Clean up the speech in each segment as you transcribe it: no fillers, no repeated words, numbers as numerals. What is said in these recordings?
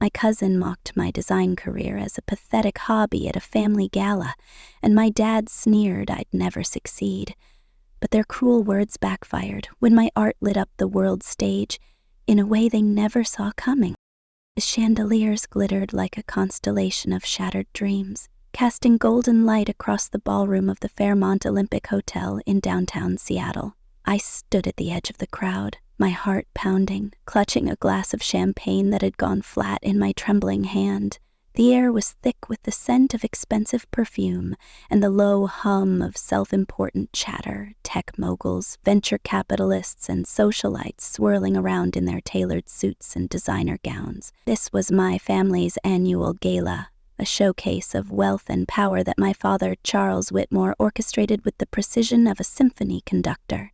My cousin mocked my design career as a pathetic hobby at a family gala, and my dad sneered I'd never succeed. But their cruel words backfired when my art lit up the world stage in a way they never saw coming. The chandeliers glittered like a constellation of shattered dreams, casting golden light across the ballroom of the Fairmont Olympic Hotel in downtown Seattle. I stood at the edge of the crowd, my heart pounding, clutching a glass of champagne that had gone flat in my trembling hand. The air was thick with the scent of expensive perfume and the low hum of self-important chatter, tech moguls, venture capitalists, and socialites swirling around in their tailored suits and designer gowns. This was my family's annual gala, a showcase of wealth and power that my father, Charles Whitmore, orchestrated with the precision of a symphony conductor.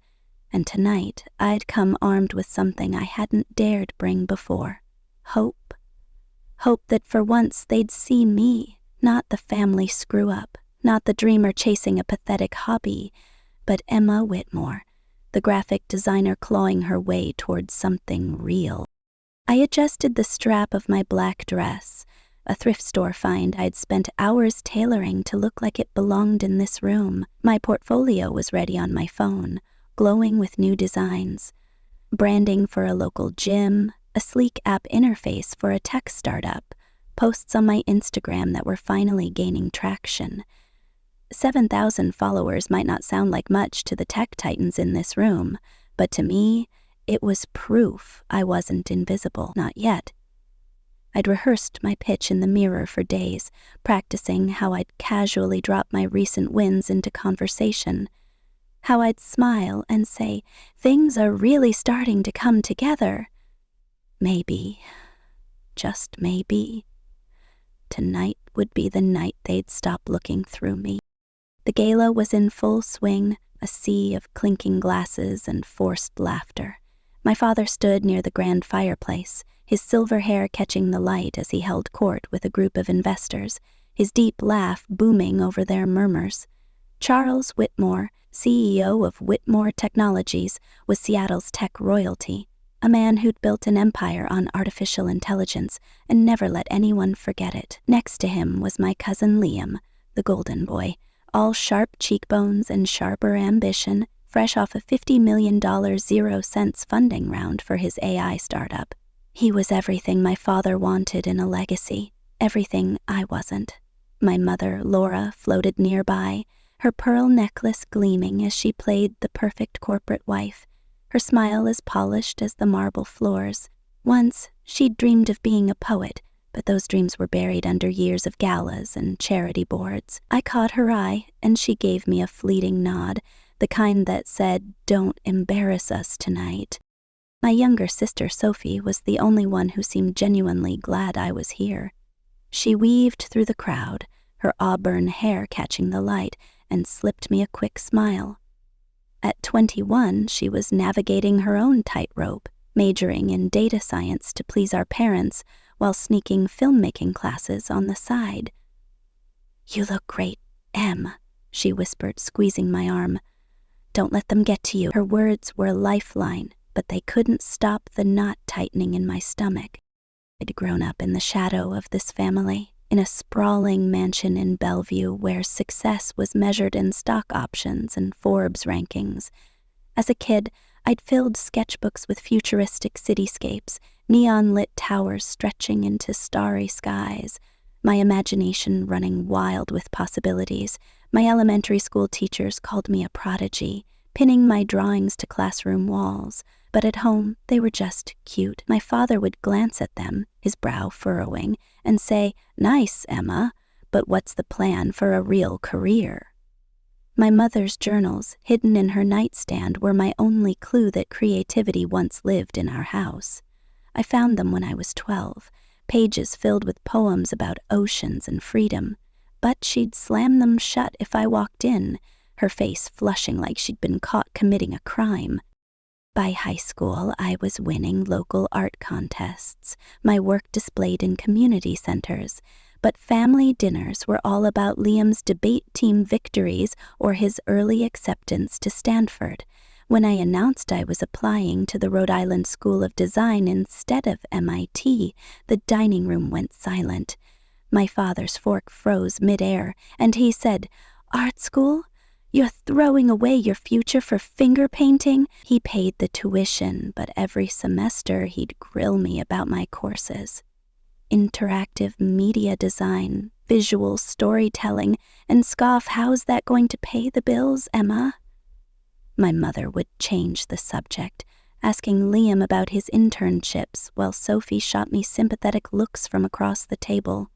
And tonight, I'd come armed with something I hadn't dared bring before: hope. Hope that for once they'd see me, not the family screw-up, not the dreamer chasing a pathetic hobby, but Emma Whitmore, the graphic designer clawing her way towards something real. I adjusted the strap of my black dress, a thrift store find I'd spent hours tailoring to look like it belonged in this room. My portfolio was ready on my phone, glowing with new designs. Branding for a local gym, a sleek app interface for a tech startup, posts on my Instagram that were finally gaining traction. 7,000 followers might not sound like much to the tech titans in this room, but to me, it was proof I wasn't invisible. Not yet. I'd rehearsed my pitch in the mirror for days, practicing how I'd casually drop my recent wins into conversation, how I'd smile and say, "Things are really starting to come together." Maybe, just maybe, tonight would be the night they'd stop looking through me. The gala was in full swing, a sea of clinking glasses and forced laughter. My father stood near the grand fireplace, his silver hair catching the light as he held court with a group of investors, his deep laugh booming over their murmurs. Charles Whitmore, CEO of Whitmore Technologies, was Seattle's tech royalty, a man who'd built an empire on artificial intelligence and never let anyone forget it. Next to him was my cousin Liam, the golden boy, all sharp cheekbones and sharper ambition, fresh off a $50 million 0-cents funding round for his AI startup. He was everything my father wanted in a legacy, everything I wasn't. My mother, Laura, floated nearby, her pearl necklace gleaming as she played the perfect corporate wife, her smile as polished as the marble floors. Once, she'd dreamed of being a poet, but those dreams were buried under years of galas and charity boards. I caught her eye, and she gave me a fleeting nod, the kind that said, "Don't embarrass us tonight." My younger sister, Sophie, was the only one who seemed genuinely glad I was here. She weaved through the crowd, her auburn hair catching the light, and slipped me a quick smile. At 21, she was navigating her own tightrope, majoring in data science to please our parents while sneaking filmmaking classes on the side. "You look great, Em," she whispered, squeezing my arm. "Don't let them get to you." Her words were a lifeline, but they couldn't stop the knot tightening in my stomach. I'd grown up in the shadow of this family, in a sprawling mansion in Bellevue where success was measured in stock options and Forbes rankings. As a kid, I'd filled sketchbooks with futuristic cityscapes, neon-lit towers stretching into starry skies, my imagination running wild with possibilities. My elementary school teachers called me a prodigy, pinning my drawings to classroom walls. But at home, they were just cute. My father would glance at them, his brow furrowing, and say, "Nice, Emma, but what's the plan for a real career?" My mother's journals, hidden in her nightstand, were my only clue that creativity once lived in our house. I found them when I was 12, pages filled with poems about oceans and freedom, but she'd slam them shut if I walked in, her face flushing like she'd been caught committing a crime. By high school, I was winning local art contests, my work displayed in community centers, but family dinners were all about Liam's debate team victories or his early acceptance to Stanford. When I announced I was applying to the Rhode Island School of Design instead of MIT, the dining room went silent. My father's fork froze midair, and he said, "Art school? You're throwing away your future for finger painting?" He paid the tuition, but every semester he'd grill me about my courses. Interactive media design, visual storytelling, and scoff, "How's that going to pay the bills, Emma?" My mother would change the subject, asking Liam about his internships, while Sophie shot me sympathetic looks from across the table.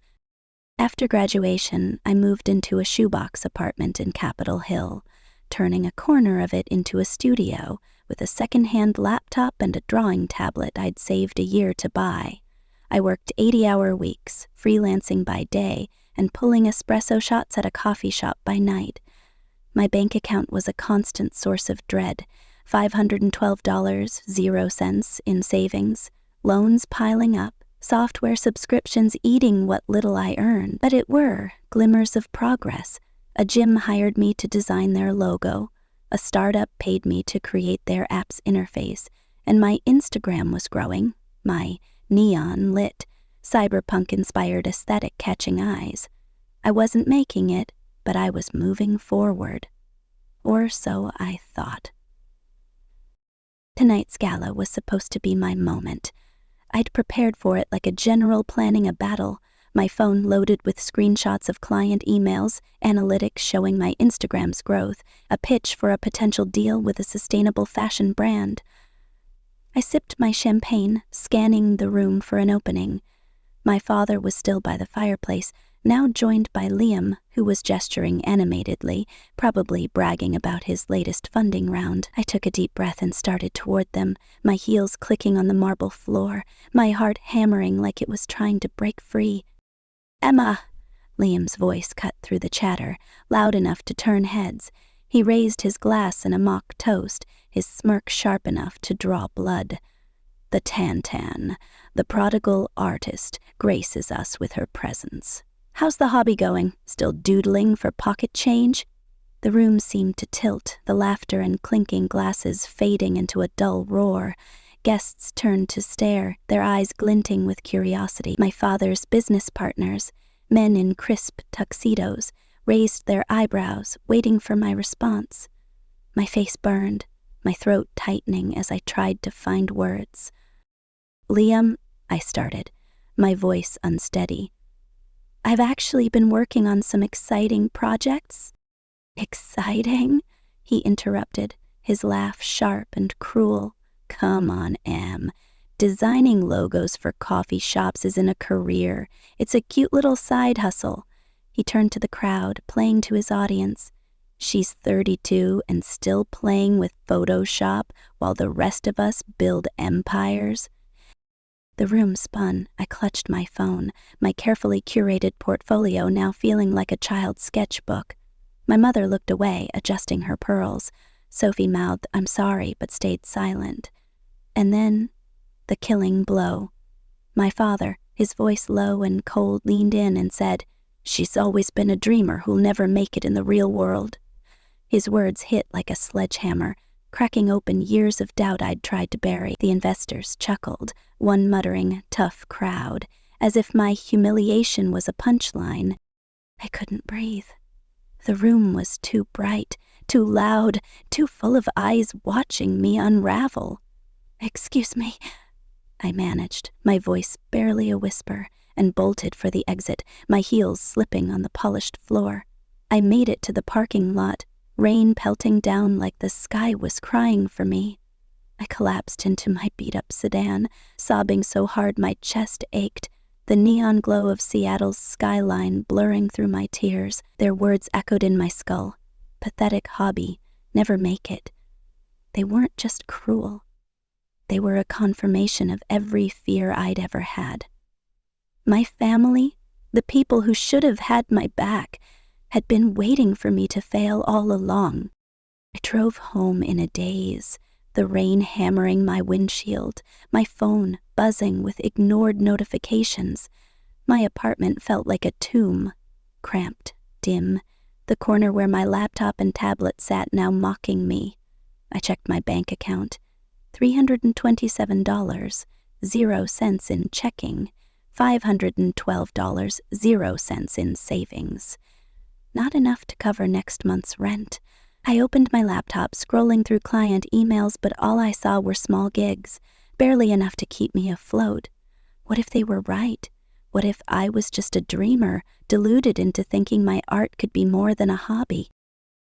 After graduation, I moved into a shoebox apartment in Capitol Hill, turning a corner of it into a studio with a second-hand laptop and a drawing tablet I'd saved a year to buy. I worked 80-hour weeks, freelancing by day and pulling espresso shots at a coffee shop by night. My bank account was a constant source of dread, $512.00 in savings, loans piling up, software subscriptions eating what little I earned. But it were glimmers of progress. A gym hired me to design their logo, a startup paid me to create their app's interface, and my Instagram was growing, my neon-lit, cyberpunk-inspired aesthetic catching eyes. I wasn't making it, but I was moving forward. Or so I thought. Tonight's gala was supposed to be my moment. I'd prepared for it like a general planning a battle, my phone loaded with screenshots of client emails, analytics showing my Instagram's growth, a pitch for a potential deal with a sustainable fashion brand. I sipped my champagne, scanning the room for an opening. My father was still by the fireplace, now joined by Liam, who was gesturing animatedly, probably bragging about his latest funding round. I took a deep breath and started toward them, my heels clicking on the marble floor, my heart hammering like it was trying to break free. "Emma!" Liam's voice cut through the chatter, loud enough to turn heads. He raised his glass in a mock toast, his smirk sharp enough to draw blood. "The Tantan, the prodigal artist, graces us with her presence. How's the hobby going? Still doodling for pocket change?" The room seemed to tilt, the laughter and clinking glasses fading into a dull roar. Guests turned to stare, their eyes glinting with curiosity. My father's business partners, men in crisp tuxedos, raised their eyebrows, waiting for my response. My face burned, my throat tightening as I tried to find words. "Liam," I started, my voice unsteady. "I've actually been working on some exciting projects." "Exciting?" he interrupted, his laugh sharp and cruel. "Come on, Em. Designing logos for coffee shops isn't a career. It's a cute little side hustle." He turned to the crowd, playing to his audience. "She's 32 and still playing with Photoshop while the rest of us build empires." The room spun. I clutched my phone, my carefully curated portfolio now feeling like a child's sketchbook. My mother looked away, adjusting her pearls. Sophie mouthed, "I'm sorry," but stayed silent. And then, the killing blow. My father, his voice low and cold, leaned in and said, "She's always been a dreamer who'll never make it in the real world." His words hit like a sledgehammer, cracking open years of doubt I'd tried to bury. The investors chuckled, one muttering, "Tough crowd," as if my humiliation was a punchline. I couldn't breathe. The room was too bright, too loud, too full of eyes watching me unravel. "Excuse me," I managed, my voice barely a whisper, and bolted for the exit, my heels slipping on the polished floor. I made it to the parking lot, rain pelting down like the sky was crying for me. I collapsed into my beat-up sedan, sobbing so hard my chest ached, the neon glow of Seattle's skyline blurring through my tears. Their words echoed in my skull. Pathetic hobby, never make it. They weren't just cruel. They were a confirmation of every fear I'd ever had. My family, the people who should have had my back, had been waiting for me to fail all along. I drove home in a daze, the rain hammering my windshield, my phone buzzing with ignored notifications. My apartment felt like a tomb, cramped, dim, the corner where my laptop and tablet sat now mocking me. I checked my bank account. $327, 0 cents in checking, $512, 0 cents in savings. Not enough to cover next month's rent. I opened my laptop, scrolling through client emails, but all I saw were small gigs, barely enough to keep me afloat. What if they were right? What if I was just a dreamer, deluded into thinking my art could be more than a hobby?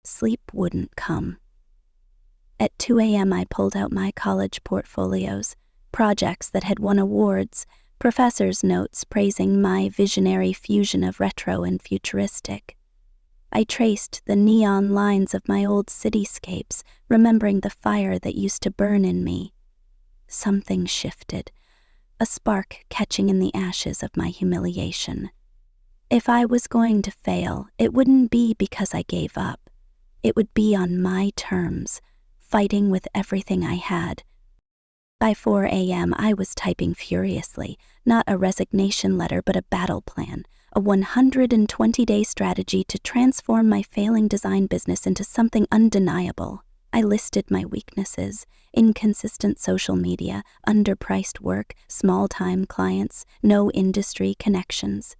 Sleep wouldn't come. At 2 a.m. I pulled out my college portfolios, projects that had won awards, professors' notes praising my visionary fusion of retro and futuristic. I traced the neon lines of my old cityscapes, remembering the fire that used to burn in me. Something shifted, a spark catching in the ashes of my humiliation. If I was going to fail, it wouldn't be because I gave up. It would be on my terms, fighting with everything I had. By 4 a.m., I was typing furiously, not a resignation letter but a battle plan, a 120-day strategy to transform my failing design business into something undeniable. I listed my weaknesses: inconsistent social media, underpriced work, small-time clients, no industry connections.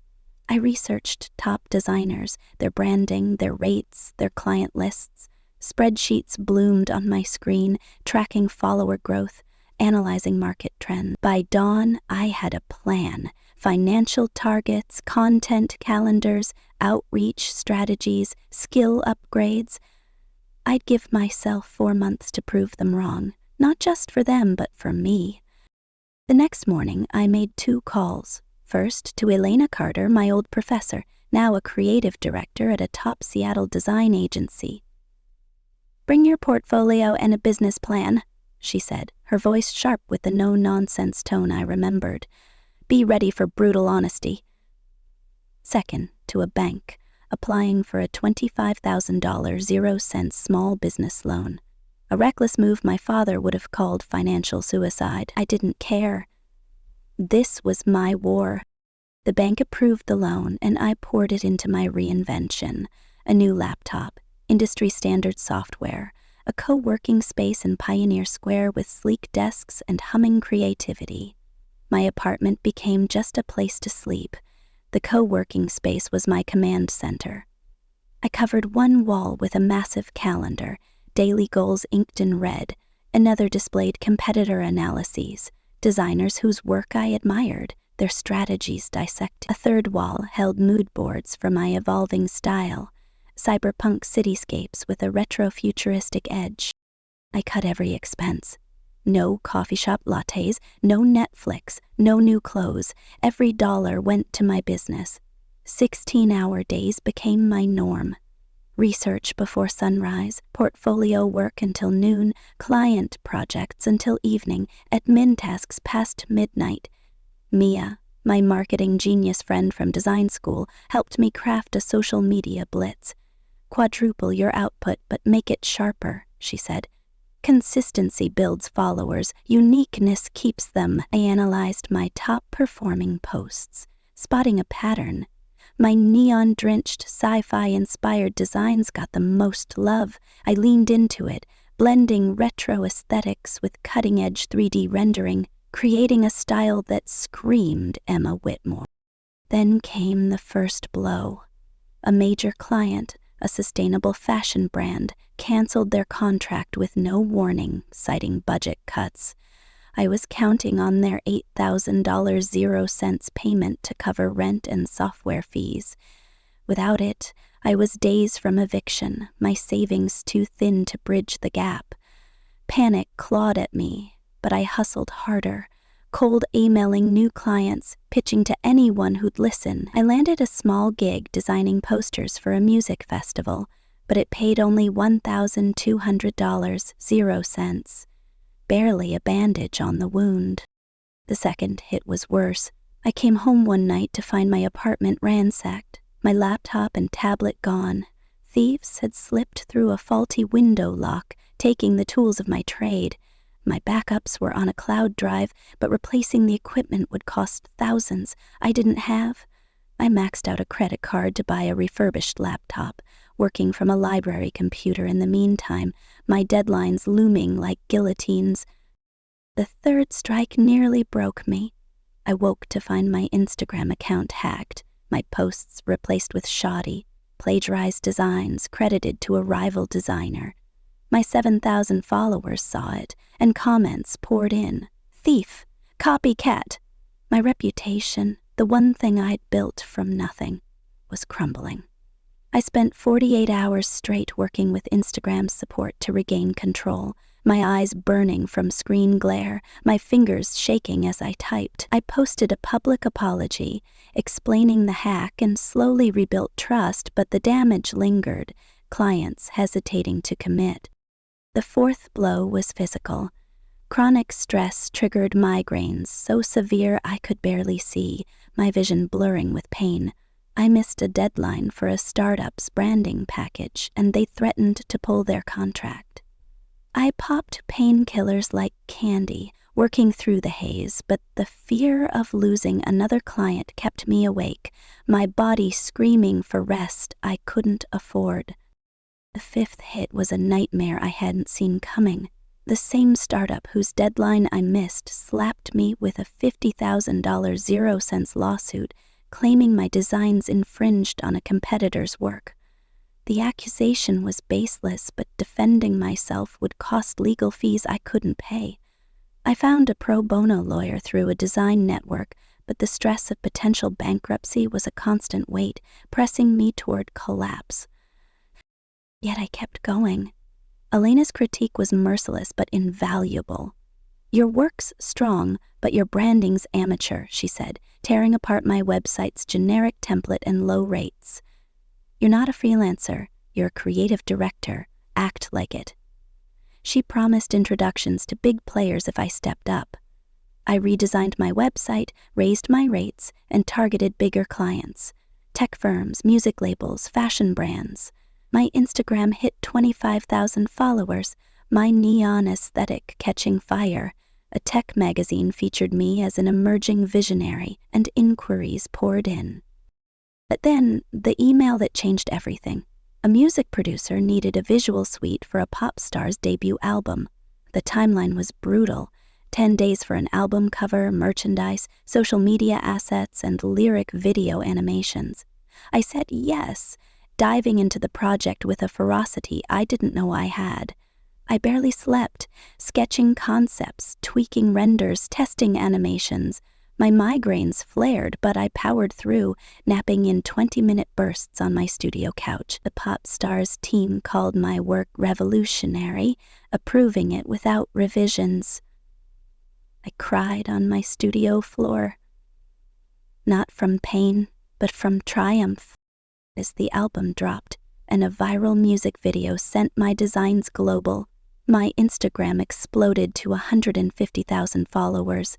I researched top designers, their branding, their rates, their client lists. Spreadsheets bloomed on my screen, tracking follower growth, analyzing market trends. By dawn, I had a plan: financial targets, content calendars, outreach strategies, skill upgrades. I'd give myself 4 months to prove them wrong, not just for them, but for me. The next morning, I made 2 calls. First, to Elena Carter, my old professor, now a creative director at a top Seattle design agency. "Bring your portfolio and a business plan," she said, her voice sharp with the no-nonsense tone I remembered. "Be ready for brutal honesty." Second, to a bank, applying for a $25,000 0-cent small business loan. A reckless move my father would have called financial suicide. I didn't care. This was my war. The bank approved the loan, and I poured it into my reinvention: a new laptop, industry-standard software, a co-working space in Pioneer Square with sleek desks and humming creativity. My apartment became just a place to sleep. The co-working space was my command center. I covered one wall with a massive calendar, daily goals inked in red. Another displayed competitor analyses, designers whose work I admired, their strategies dissected. A third wall held mood boards for my evolving style, cyberpunk cityscapes with a retro-futuristic edge. I cut every expense. No coffee shop lattes, no Netflix, no new clothes. Every dollar went to my business. 16-hour days became my norm. Research before sunrise, portfolio work until noon, client projects until evening, admin tasks past midnight. Mia, my marketing genius friend from design school, helped me craft a social media blitz. "Quadruple your output, but make it sharper," she said. "Consistency builds followers, uniqueness keeps them." I analyzed my top-performing posts, spotting a pattern. My neon-drenched, sci-fi-inspired designs got the most love. I leaned into it, blending retro aesthetics with cutting-edge 3D rendering, creating a style that screamed Emma Whitmore. Then came the first blow. A major client, a sustainable fashion brand, canceled their contract with no warning, citing budget cuts. I was counting on their $8,000 0-cents payment to cover rent and software fees. Without it, I was days from eviction, my savings too thin to bridge the gap. Panic clawed at me, but I hustled harder, cold emailing new clients, pitching to anyone who'd listen. I landed a small gig designing posters for a music festival, but it paid only $1,200, 0 cents. Barely a bandage on the wound. The second hit was worse. I came home one night to find my apartment ransacked, my laptop and tablet gone. Thieves had slipped through a faulty window lock, taking the tools of my trade. My backups were on a cloud drive, but replacing the equipment would cost thousands I didn't have. I maxed out a credit card to buy a refurbished laptop, working from a library computer in the meantime, my deadlines looming like guillotines. The third strike nearly broke me. I woke to find my Instagram account hacked, my posts replaced with shoddy, plagiarized designs credited to a rival designer. My 7,000 followers saw it, and comments poured in. Thief! Copycat! My reputation, the one thing I'd built from nothing, was crumbling. I spent 48 hours straight working with Instagram's support to regain control, my eyes burning from screen glare, my fingers shaking as I typed. I posted a public apology, explaining the hack, and slowly rebuilt trust, but the damage lingered, clients hesitating to commit. The fourth blow was physical. Chronic stress triggered migraines so severe I could barely see, my vision blurring with pain. I missed a deadline for a startup's branding package, and they threatened to pull their contract. I popped painkillers like candy, working through the haze, but the fear of losing another client kept me awake, my body screaming for rest I couldn't afford. The fifth hit was a nightmare I hadn't seen coming. The same startup whose deadline I missed slapped me with a $50,000 0-cents lawsuit, claiming my designs infringed on a competitor's work. The accusation was baseless, but defending myself would cost legal fees I couldn't pay. I found a pro bono lawyer through a design network, but the stress of potential bankruptcy was a constant weight, pressing me toward collapse. Yet I kept going. Elena's critique was merciless but invaluable. Your work's strong, but your branding's amateur, she said, tearing apart my website's generic template and low rates. You're not a freelancer, you're a creative director. Act like it. She promised introductions to big players if I stepped up. I redesigned my website, raised my rates, and targeted bigger clients. Tech firms, music labels, fashion brands. My Instagram hit 25,000 followers, my neon aesthetic catching fire. A tech magazine featured me as an emerging visionary, and inquiries poured in. But then, the email that changed everything. A music producer needed a visual suite for a pop star's debut album. The timeline was brutal. 10 days for an album cover, merchandise, social media assets, and lyric video animations. I said yes, diving into the project with a ferocity I didn't know I had. I barely slept, sketching concepts, tweaking renders, testing animations. My migraines flared, but I powered through, napping in 20-minute bursts on my studio couch. The pop star's team called my work revolutionary, approving it without revisions. I cried on my studio floor. Not from pain, but from triumph. As the album dropped, and a viral music video sent my designs global, my Instagram exploded to 150,000 followers.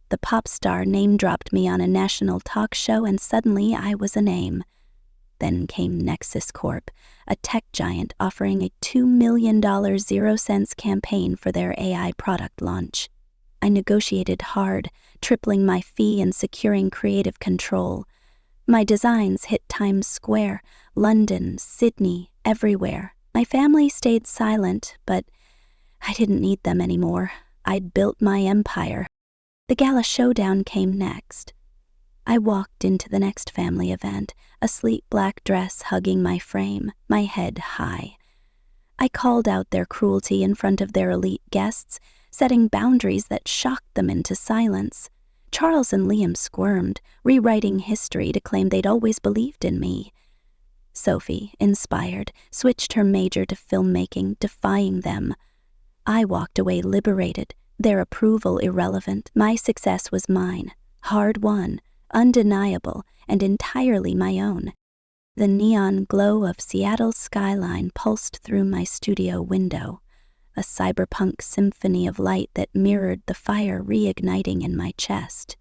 The pop star name-dropped me on a national talk show, and suddenly I was a name. Then came Nexus Corp, a tech giant offering a $2 million 0-cents campaign for their AI product launch. I negotiated hard, tripling my fee and securing creative control. My designs hit Times Square, London, Sydney, everywhere. My family stayed silent, but I didn't need them anymore. I'd built my empire. The gala showdown came next. I walked into the next family event, a sleek black dress hugging my frame, my head high. I called out their cruelty in front of their elite guests, setting boundaries that shocked them into silence. Charles and Liam squirmed, rewriting history to claim they'd always believed in me. Sophie, inspired, switched her major to filmmaking, defying them. I walked away liberated, their approval irrelevant. My success was mine, hard-won, undeniable, and entirely my own. The neon glow of Seattle's skyline pulsed through my studio window, a cyberpunk symphony of light that mirrored the fire reigniting in my chest.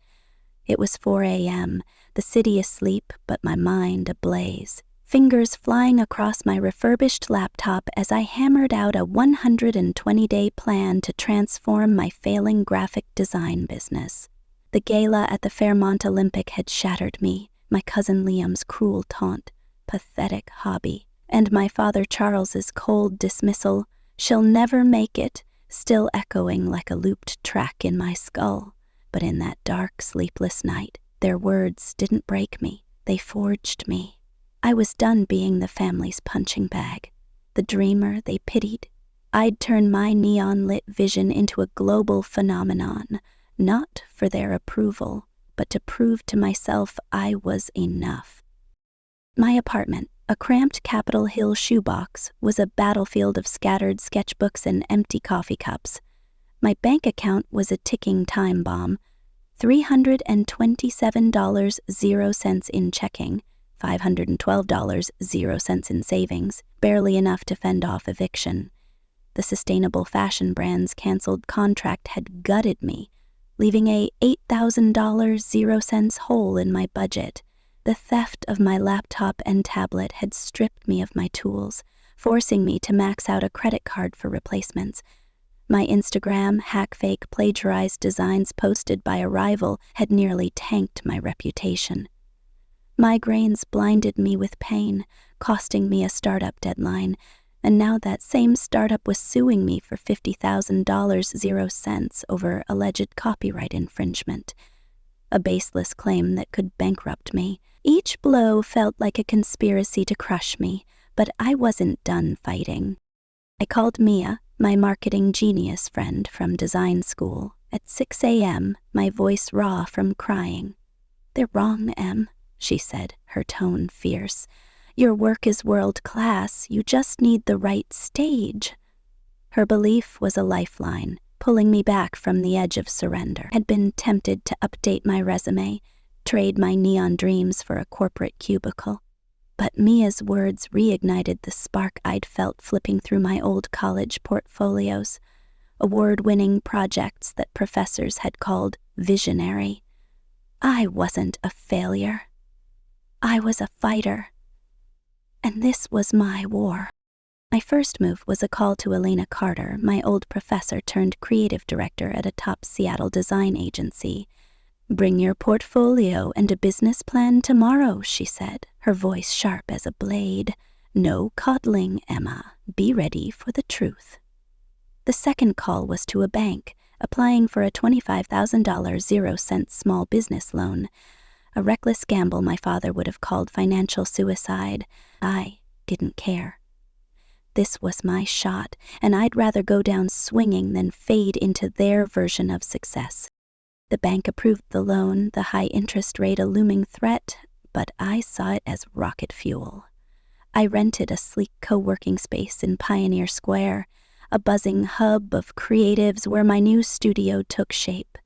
It was 4 a.m., the city asleep, but my mind ablaze. Fingers flying across my refurbished laptop as I hammered out a 120-day plan to transform my failing graphic design business. The gala at the Fairmont Olympic had shattered me, my cousin Liam's cruel taunt, pathetic hobby, and my father Charles's cold dismissal, "She'll never make it," still echoing like a looped track in my skull. But in that dark, sleepless night, their words didn't break me, they forged me. I was done being the family's punching bag, the dreamer they pitied. I'd turn my neon-lit vision into a global phenomenon, not for their approval, but to prove to myself I was enough. My apartment, a cramped Capitol Hill shoebox, was a battlefield of scattered sketchbooks and empty coffee cups. My bank account was a ticking time bomb. $327.00 in checking, $512.00 in savings, barely enough to fend off eviction. The sustainable fashion brand's canceled contract had gutted me, leaving a $8,000.00 hole in my budget. The theft of my laptop and tablet had stripped me of my tools, forcing me to max out a credit card for replacements. My Instagram hack-fake plagiarized designs posted by a rival had nearly tanked my reputation. Migraines blinded me with pain, costing me a startup deadline, and now that same startup was suing me for $50,000.00 over alleged copyright infringement, a baseless claim that could bankrupt me. Each blow felt like a conspiracy to crush me, but I wasn't done fighting. I called Mia, my marketing genius friend from design school, at 6 a.m., my voice raw from crying. "They're wrong, Em," she said, her tone fierce. "Your work is world-class, you just need the right stage." Her belief was a lifeline, pulling me back from the edge of surrender. Had been tempted to update my resume, trade my neon dreams for a corporate cubicle. But Mia's words reignited the spark I'd felt flipping through my old college portfolios, award-winning projects that professors had called visionary. I wasn't a failure. I was a fighter. And this was my war. My first move was a call to Elena Carter, my old professor turned creative director at a top Seattle design agency. "Bring your portfolio and a business plan tomorrow," she said, her voice sharp as a blade. "No coddling, Emma. Be ready for the truth." The second call was to a bank, applying for a $25,000.00 small business loan. A reckless gamble my father would have called financial suicide. I didn't care. This was my shot, and I'd rather go down swinging than fade into their version of success. The bank approved the loan, the high interest rate a looming threat, but I saw it as rocket fuel. I rented a sleek co-working space in Pioneer Square, a buzzing hub of creatives where my new studio took shape.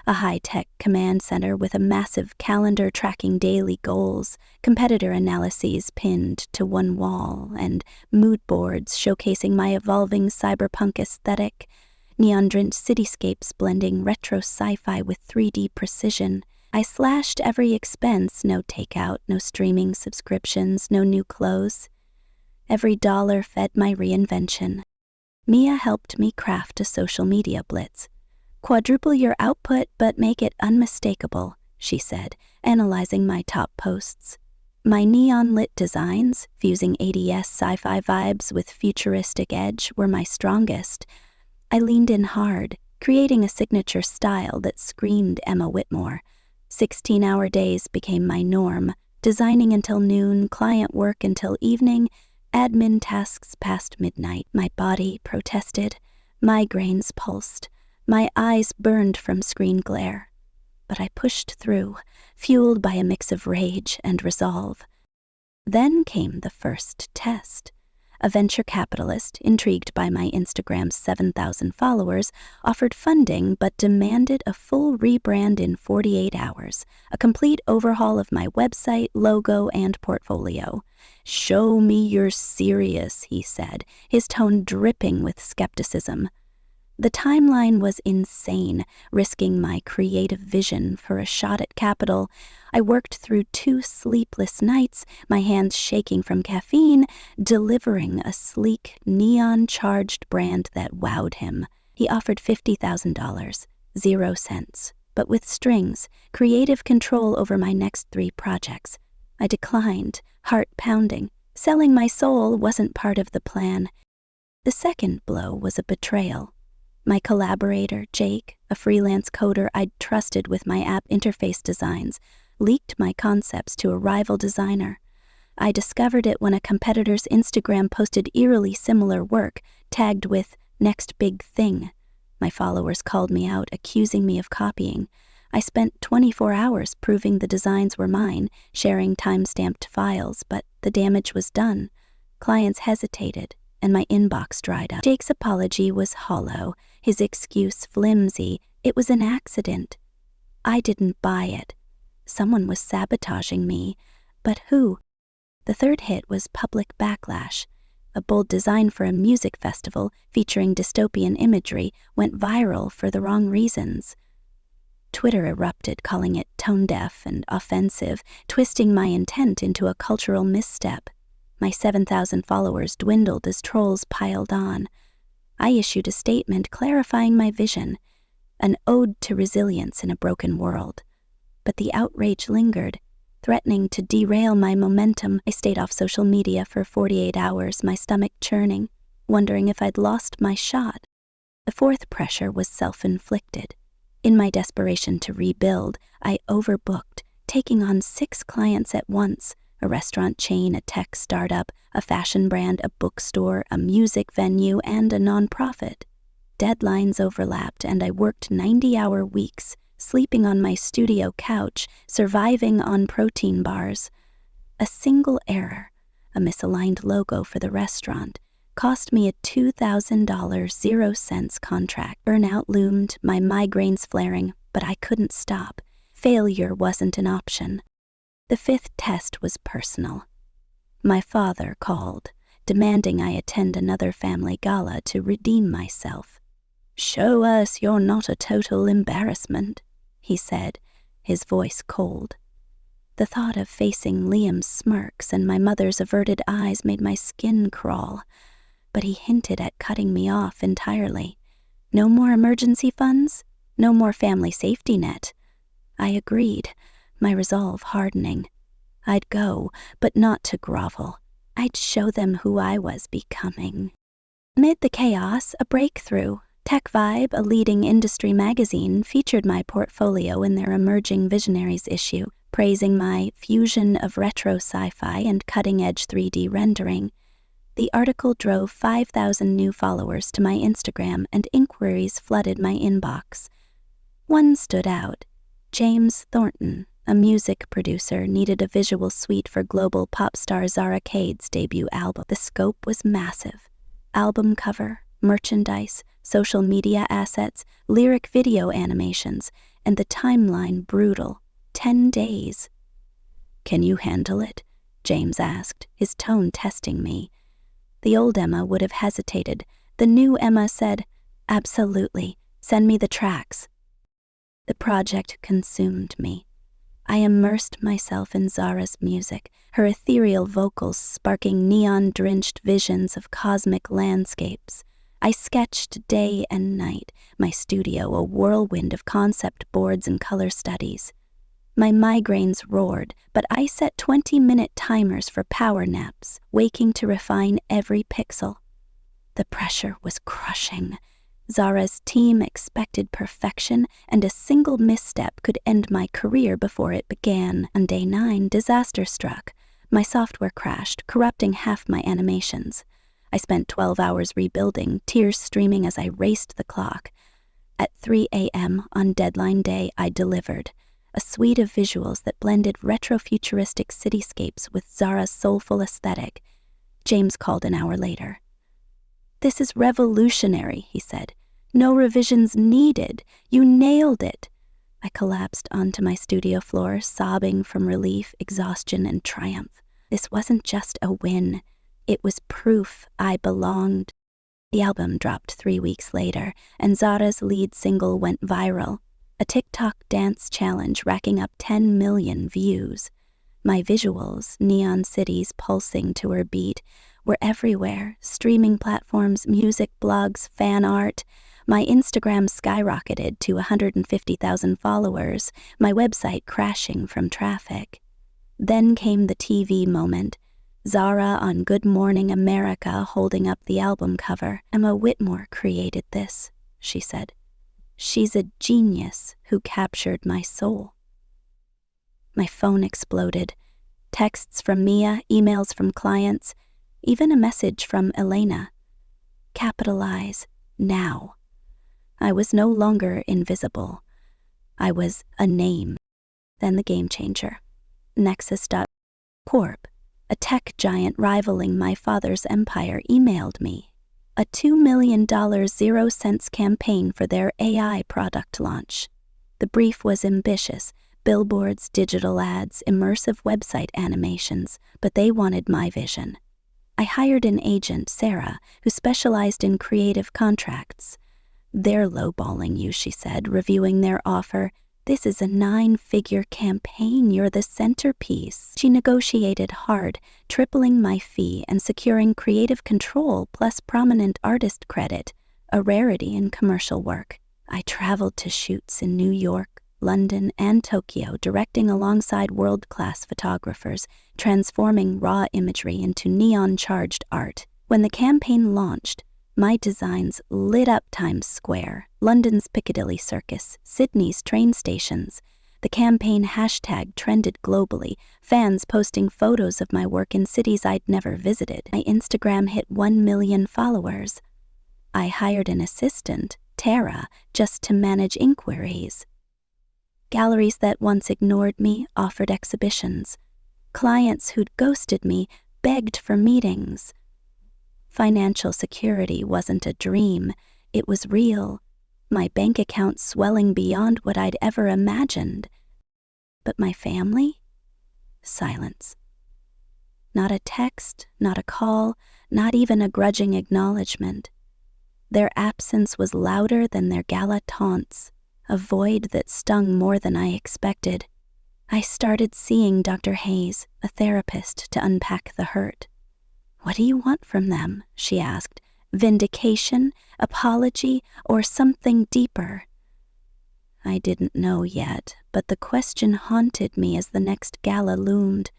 A high-tech command center with a massive calendar tracking daily goals, competitor analyses pinned to one wall, and mood boards showcasing my evolving cyberpunk aesthetic, neon-drenched cityscapes blending retro sci-fi with 3D precision. I slashed every expense, no takeout, no streaming subscriptions, no new clothes. Every dollar fed my reinvention. Mia helped me craft a social media blitz. "Quadruple your output, but make it unmistakable," she said, analyzing my top posts. My neon-lit designs, fusing 80s sci-fi vibes with futuristic edge, were my strongest. I leaned in hard, creating a signature style that screamed Emma Whitmore. 16-hour days became my norm, designing until noon, client work until evening, admin tasks past midnight. My body protested, migraines pulsed. My eyes burned from screen glare, but I pushed through, fueled by a mix of rage and resolve. Then came the first test. A venture capitalist, intrigued by my Instagram's 7,000 followers, offered funding but demanded a full rebrand in 48 hours, a complete overhaul of my website, logo, and portfolio. "Show me you're serious," he said, his tone dripping with skepticism. The timeline was insane, risking my creative vision for a shot at capital. I worked through 2 sleepless nights, my hands shaking from caffeine, delivering a sleek, neon-charged brand that wowed him. He offered $50,000, 0 cents, but with strings, creative control over my next 3 projects. I declined, heart pounding, Selling my soul wasn't part of the plan. The second blow was a betrayal. My collaborator, Jake, a freelance coder I'd trusted with my app interface designs, leaked my concepts to a rival designer. I discovered it when a competitor's Instagram posted eerily similar work, tagged with "next big thing." My followers called me out, accusing me of copying. I spent 24 hours proving the designs were mine, sharing time-stamped files, but the damage was done. Clients hesitated, and my inbox dried up. Jake's apology was hollow, his excuse flimsy. It was an accident. I didn't buy it. Someone was sabotaging me. But who? The third hit was public backlash. A bold design for a music festival featuring dystopian imagery went viral for the wrong reasons. Twitter erupted, calling it tone-deaf and offensive, twisting my intent into a cultural misstep. My 7,000 followers dwindled as trolls piled on. I issued a statement clarifying my vision, an ode to resilience in a broken world. But the outrage lingered, threatening to derail my momentum. I stayed off social media for 48 hours, my stomach churning, wondering if I'd lost my shot. The fourth pressure was self-inflicted. In my desperation to rebuild, I overbooked, taking on 6 clients at once: a restaurant chain, a tech startup, a fashion brand, a bookstore, a music venue, and a nonprofit. Deadlines overlapped, and I worked 90-hour weeks, sleeping on my studio couch, surviving on protein bars. A single error, a misaligned logo for the restaurant, cost me a $2,000 0-cents contract. Burnout loomed, my migraines flaring, but I couldn't stop. Failure wasn't an option. The fifth test was personal. My father called, demanding I attend another family gala to redeem myself. "Show us you're not a total embarrassment," he said, his voice cold. The thought of facing Liam's smirks and my mother's averted eyes made my skin crawl. But he hinted at cutting me off entirely. No more emergency funds? No more family safety net? I agreed, my resolve hardening. I'd go, but not to grovel. I'd show them who I was becoming. Amid the chaos, a breakthrough. Tech Vibe, a leading industry magazine, featured my portfolio in their Emerging Visionaries issue, praising my fusion of retro sci-fi and cutting-edge 3D rendering. The article drove 5,000 new followers to my Instagram, and inquiries flooded my inbox. One stood out. James Thornton, a music producer, needed a visual suite for global pop star Zara Cade's debut album. The scope was massive. Album cover, merchandise, social media assets, lyric video animations, and the timeline brutal. 10 days. "Can you handle it?" James asked, his tone testing me. The old Emma would have hesitated. The new Emma said, "Absolutely. Send me the tracks." The project consumed me. I immersed myself in Zara's music, her ethereal vocals sparking neon-drenched visions of cosmic landscapes. I sketched day and night, my studio a whirlwind of concept boards and color studies. My migraines roared, but I set 20-minute timers for power naps, waking to refine every pixel. The pressure was crushing. Zara's team expected perfection, and a single misstep could end my career before it began. On day 9, disaster struck. My software crashed, corrupting half my animations. I spent 12 hours rebuilding, tears streaming as I raced the clock. At 3 a.m. on deadline day, I delivered. A suite of visuals that blended retro-futuristic cityscapes with Zara's soulful aesthetic. James called an hour later. "This is revolutionary," he said. "No revisions needed. You nailed it." I collapsed onto my studio floor, sobbing from relief, exhaustion, and triumph. This wasn't just a win. It was proof I belonged. The album dropped 3 weeks later, and Zara's lead single went viral. A TikTok dance challenge racking up 10 million views. My visuals, neon cities pulsing to her beat, were everywhere. Streaming platforms, music blogs, fan art. My Instagram skyrocketed to 150,000 followers, my website crashing from traffic. Then came the TV moment. Zara on Good Morning America holding up the album cover. Emma Whitmore created this, she said. She's a genius who captured my soul. My phone exploded. Texts from Mia, emails from clients, even a message from Elena. Capitalize now. I was no longer invisible. I was a name. Then the game changer. Nexus.Corp, a tech giant rivaling my father's empire, emailed me. A $2 million 0-cents campaign for their AI product launch. The brief was ambitious. Billboards, digital ads, immersive website animations, but they wanted my vision. I hired an agent, Sarah, who specialized in creative contracts. They're lowballing you, she said, reviewing their offer. This is a 9-figure campaign. You're the centerpiece. She negotiated hard, tripling my fee and securing creative control plus prominent artist credit, a rarity in commercial work. I traveled to shoots in New York, London, and Tokyo, directing alongside world-class photographers, transforming raw imagery into neon-charged art. When the campaign launched, my designs lit up Times Square, London's Piccadilly Circus, Sydney's train stations. The campaign hashtag trended globally, fans posting photos of my work in cities I'd never visited. My Instagram hit 1 million followers. I hired an assistant, Tara, just to manage inquiries. Galleries that once ignored me offered exhibitions. Clients who'd ghosted me begged for meetings. Financial security wasn't a dream, it was real, my bank account swelling beyond what I'd ever imagined. But my family? Silence. Not a text, not a call, not even a grudging acknowledgement. Their absence was louder than their gala taunts, a void that stung more than I expected. I started seeing Dr. Hayes, a therapist, to unpack the hurt. What do you want from them? She asked. Vindication, apology, or something deeper? I didn't know yet, but the question haunted me as the next gala loomed.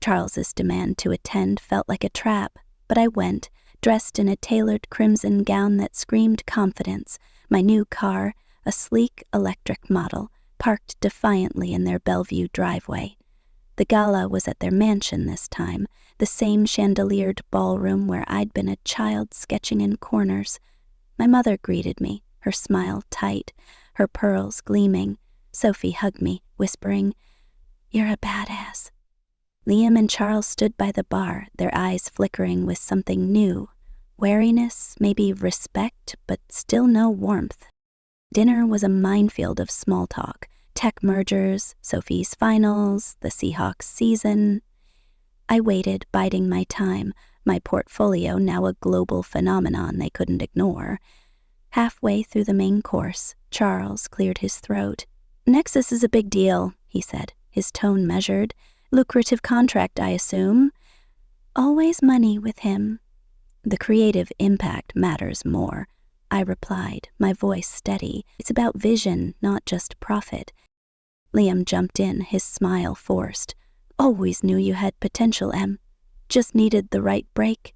Charles's demand to attend felt like a trap, but I went, dressed in a tailored crimson gown that screamed confidence, my new car, a sleek electric model, parked defiantly in their Bellevue driveway. The gala was at their mansion this time, the same chandeliered ballroom where I'd been a child sketching in corners. My mother greeted me, her smile tight, her pearls gleaming. Sophie hugged me, whispering, "You're a badass." Liam and Charles stood by the bar, their eyes flickering with something new. Wariness, maybe respect, but still no warmth. Dinner was a minefield of small talk. Tech mergers, Sophie's finals, the Seahawks season. I waited, biding my time, my portfolio now a global phenomenon they couldn't ignore. Halfway through the main course, Charles cleared his throat. "Nexus is a big deal," he said, his tone measured. "Lucrative contract, I assume?" "Always money with him." "The creative impact matters more," I replied, my voice steady. "It's about vision, not just profit." Liam jumped in, his smile forced. "Always knew you had potential, Em. Just needed the right break."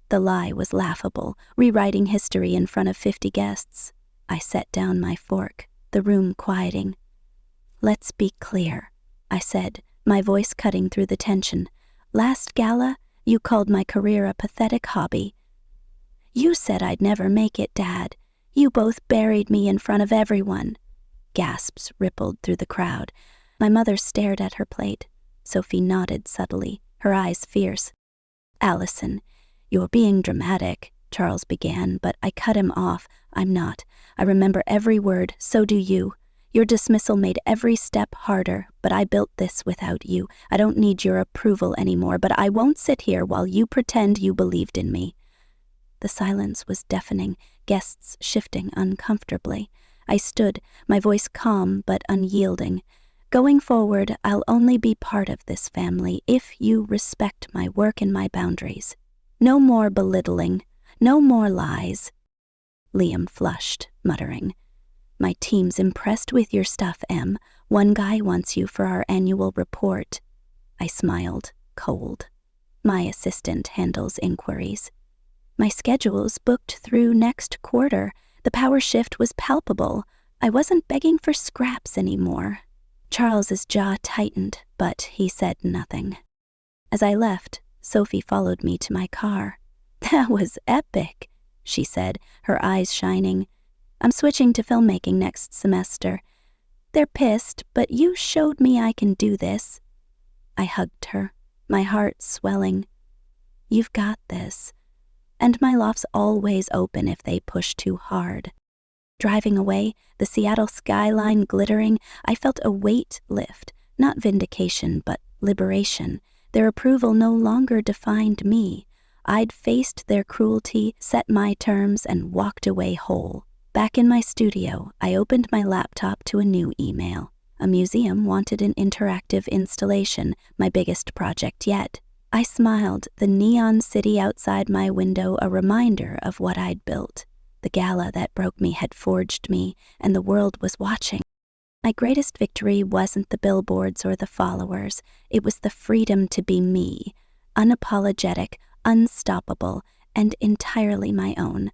The lie was laughable, rewriting history in front of 50 guests. I set down my fork, the room quieting. "Let's be clear," I said, my voice cutting through the tension. "Last gala, you called my career a pathetic hobby." "You said I'd never make it, Dad. You both buried me in front of everyone." Gasps rippled through the crowd. My mother stared at her plate. Sophie nodded subtly, her eyes fierce. "Allison, you're being dramatic," Charles began, but I cut him off. "I'm not. I remember every word, so do you. Your dismissal made every step harder, but I built this without you. I don't need your approval anymore, but I won't sit here while you pretend you believed in me." The silence was deafening, guests shifting uncomfortably. I stood, my voice calm but unyielding. "Going forward, I'll only be part of this family if you respect my work and my boundaries. No more belittling, no more lies." Liam flushed, muttering, "My team's impressed with your stuff, Em. One guy wants you for our annual report." I smiled, cold. My assistant handles inquiries. My schedule's booked through next quarter. The power shift was palpable. I wasn't begging for scraps anymore. Charles's jaw tightened, but he said nothing. As I left, Sophie followed me to my car. "That was epic," she said, her eyes shining. "I'm switching to filmmaking next semester. They're pissed, but you showed me I can do this." I hugged her, my heart swelling. "You've got this." And my loft's always open if they push too hard. Driving away, the Seattle skyline glittering, I felt a weight lift, not vindication, but liberation. Their approval no longer defined me. I'd faced their cruelty, set my terms, and walked away whole. Back in my studio, I opened my laptop to a new email. A museum wanted an interactive installation, my biggest project yet. I smiled, the neon city outside my window a reminder of what I'd built. The gala that broke me had forged me, and the world was watching. My greatest victory wasn't the billboards or the followers. It was the freedom to be me, unapologetic, unstoppable, and entirely my own.